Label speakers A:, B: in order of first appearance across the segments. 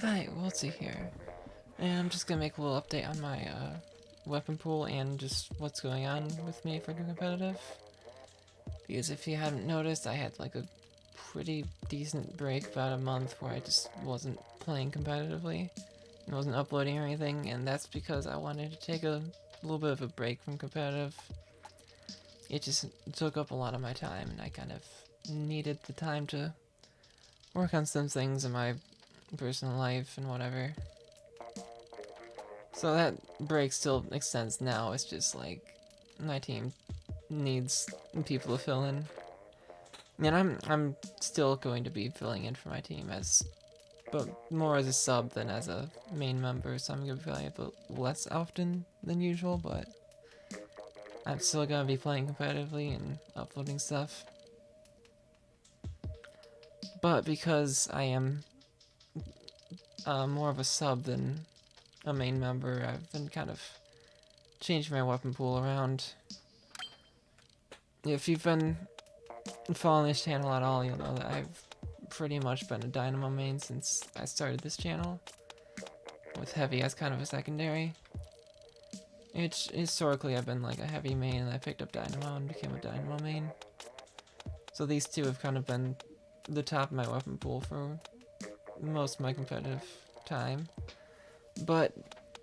A: Hi, Wiltsy here, and I'm just gonna make a little update on my weapon pool and just what's going on with me for competitive. Because if you hadn't noticed, I had like a pretty decent break, about a month, where I just wasn't playing competitively, and wasn't uploading or anything, and that's because I wanted to take a little bit of a break from competitive. It just took up a lot of my time, and I kind of needed the time to work on some things in my personal life and whatever. So that break still extends now. It's just like my team needs people to fill in, and I'm still going to be filling in for my team but more as a sub than as a main member. So I'm gonna be playing a bit less often than usual, but I'm still gonna be playing competitively and uploading stuff. But because I am more of a sub than a main member, I've been kind of changing my weapon pool around. If you've been following this channel at all, you'll know that I've pretty much been a Dynamo main since I started this channel, with Heavy as kind of a secondary. Historically, I've been like a Heavy main, and I picked up Dynamo and became a Dynamo main. So these two have kind of been the top of my weapon pool for most of my competitive time. But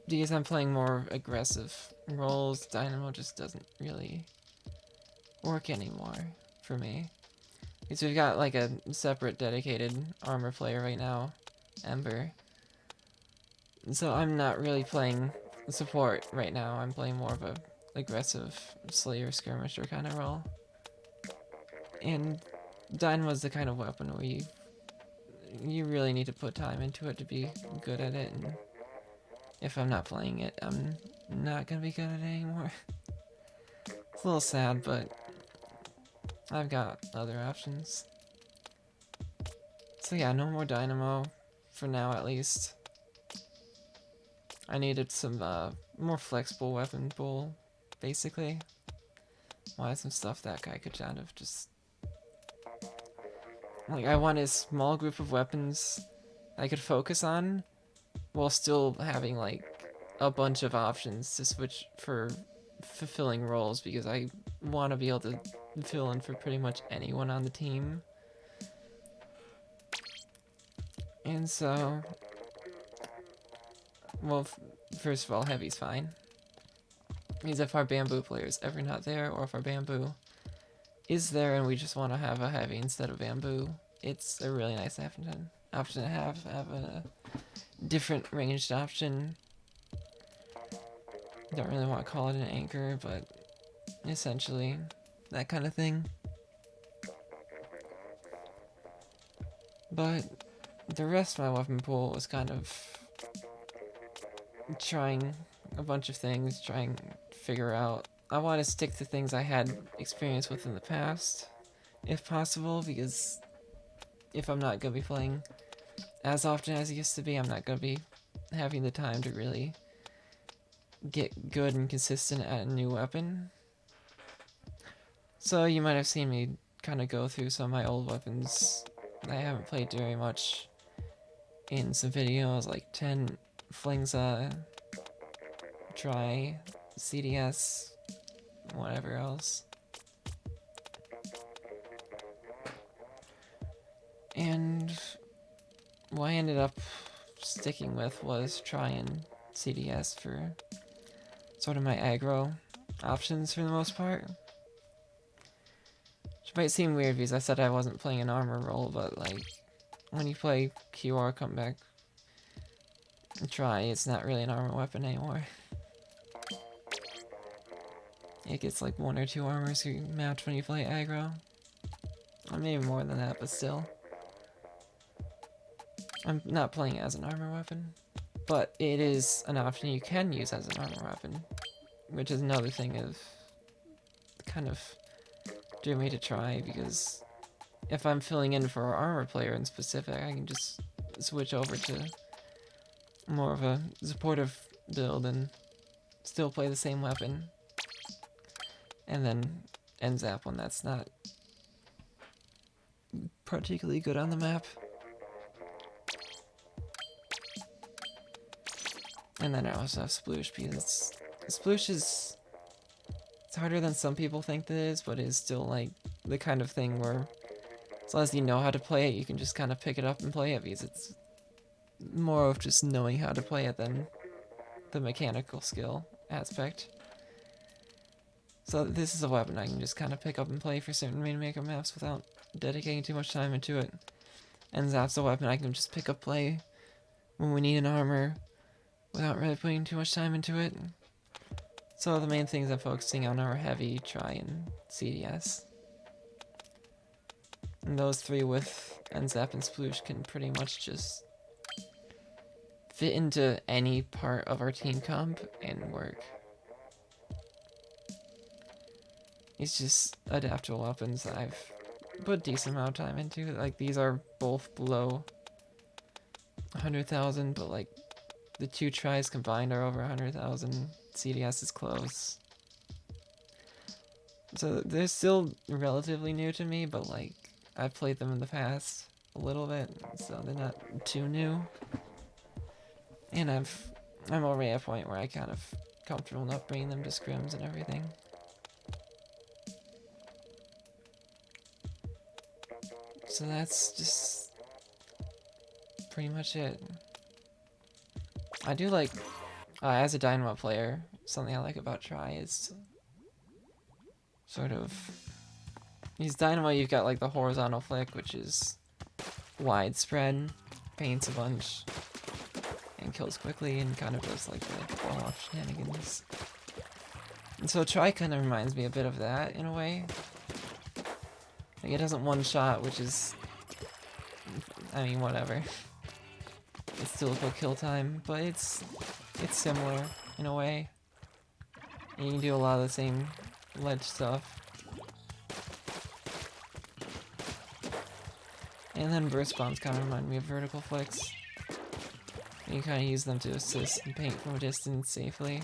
A: because I'm playing more aggressive roles, Dynamo just doesn't really work anymore for me. Because we've got like a separate dedicated armor player right now, Ember. So I'm not really playing support right now. I'm playing more of a aggressive Slayer skirmisher kind of role. And Dynamo's the kind of weapon where you really need to put time into it to be good at it. And if I'm not playing it, I'm not gonna be good at it anymore. It's a little sad, but I've got other options. So yeah, no more Dynamo, for now at least. I needed some more flexible weapon pool, basically. Wanted some stuff that guy could kind of just... Like, I wanted a small group of weapons I could focus on, while still having, like, a bunch of options to switch for fulfilling roles, because I want to be able to fill in for pretty much anyone on the team. And so... Well, first of all, Heavy's fine. Because if our Bamboo player is ever not there, or if our Bamboo is there and we just want to have a Heavy instead of Bamboo, it's a really nice option to have a different ranged option. Don't really want to call it an anchor, but essentially that kind of thing. But the rest of my weapon pool was kind of trying a bunch of things, trying to figure out. I want to stick to things I had experience with in the past, if possible, because if I'm not going to be playing as often as I used to be, I'm not going to be having the time to really get good and consistent at a new weapon. So you might have seen me kind of go through some of my old weapons I haven't played very much in some videos, like 10 Flingza, try CDS, whatever else. And what I ended up sticking with was trying CDS for sort of my aggro options for the most part. Which might seem weird because I said I wasn't playing an armor role, but like, when you play QR comeback try, it's not really an armor weapon anymore. It gets like 1 or 2 armors you match when you play aggro. Or maybe more than that, but still. I'm not playing as an armor weapon, but it is an option you can use as an armor weapon, which is another thing of kind of drew me to try, because if I'm filling in for an armor player in specific, I can just switch over to more of a supportive build and still play the same weapon, and then end zap when that's not particularly good on the map. And then I also have Sploosh because Sploosh is... It's harder than some people think it is, but it's still like the kind of thing where as long as you know how to play it, you can just kind of pick it up and play it because it's more of just knowing how to play it than the mechanical skill aspect. So this is a weapon I can just kind of pick up and play for certain Rainmaker maps without dedicating too much time into it. And Zap's a weapon I can just pick up play when we need an armor without really putting too much time into it. So the main things I'm focusing on are Heavy, Try, and CDS. And those three with Zap and Sploosh can pretty much just fit into any part of our team comp and work. It's just adaptable weapons that I've put a decent amount of time into. Like, these are both below 100,000, but like the two tries combined are over 100,000. CDS is close. So they're still relatively new to me, but like I've played them in the past a little bit, so they're not too new. And I'm already at a point where I kind of comfortable enough bringing them to scrims and everything. So that's just pretty much it. I do like, as a Dynamo player, something I like about Try is sort of, these Dynamo you've got like the horizontal flick, which is widespread, paints a bunch, and kills quickly, and kind of does like the fall-off shenanigans. And so Try kind of reminds me a bit of that in a way. Like, it doesn't one-shot, which is, I mean, whatever. It's still a quick kill time, but it's similar in a way. And you can do a lot of the same ledge stuff. And then burst bombs kind of remind me of vertical flicks. And you kind of use them to assist and paint from a distance safely.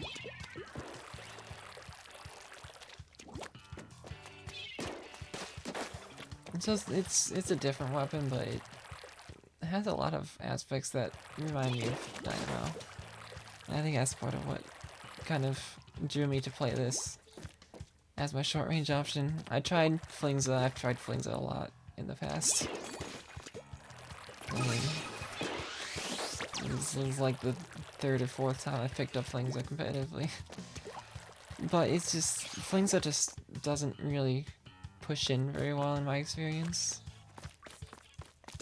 A: And so it's a different weapon, but it has a lot of aspects that remind me of Dynamo. And I think that's part of what kind of drew me to play this as my short range option. I've tried Flingza a lot in the past. This is like the third or fourth time I picked up Flingza competitively. But it's just, Flingza just doesn't really push in very well in my experience.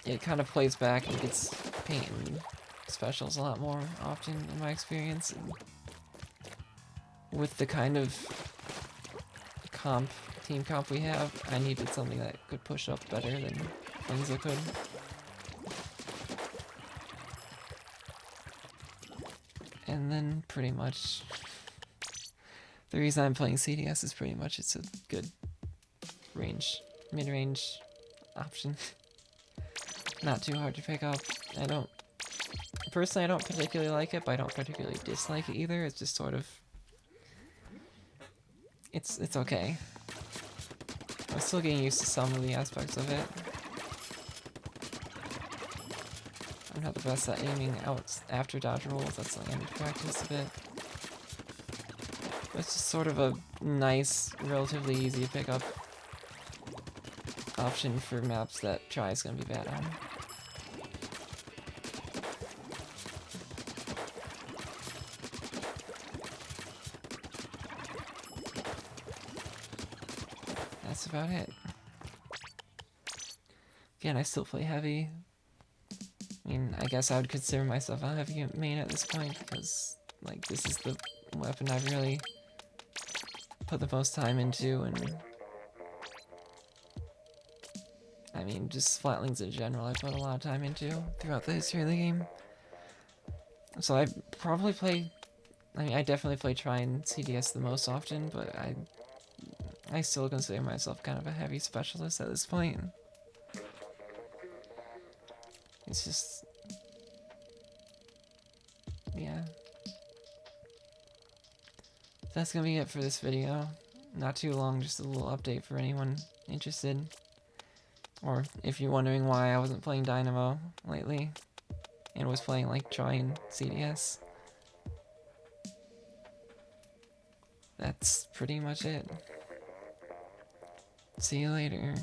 A: It kind of plays back and gets paint and specials a lot more often in my experience. And with the kind of team comp we have, I needed something that could push up better than Flingza could. And then pretty much the reason I'm playing CDS is pretty much it's a good mid-range option. Not too hard to pick up. Personally I don't particularly like it, but I don't particularly dislike it either. It's just sort of, it's okay. I'm still getting used to some of the aspects of it. I'm not the best at aiming out after dodge rolls, that's something I need to practice a bit. But it's just sort of a nice, relatively easy to pick up option for maps that Try is going to be bad on. That's about it. Again, I still play heavy. I mean, I guess I would consider myself a heavy main at this point, because, like, this is the weapon I've really put the most time into, and I mean, just Flatlings in general I put a lot of time into throughout the history of the game. So I probably play, I mean, I definitely play Try and CDS the most often, but I still consider myself kind of a heavy specialist at this point. It's just, yeah. That's gonna be it for this video. Not too long, just a little update for anyone interested. Or if you're wondering why I wasn't playing Dynamo lately, and was playing like Try and CDS. that's pretty much it. See you later.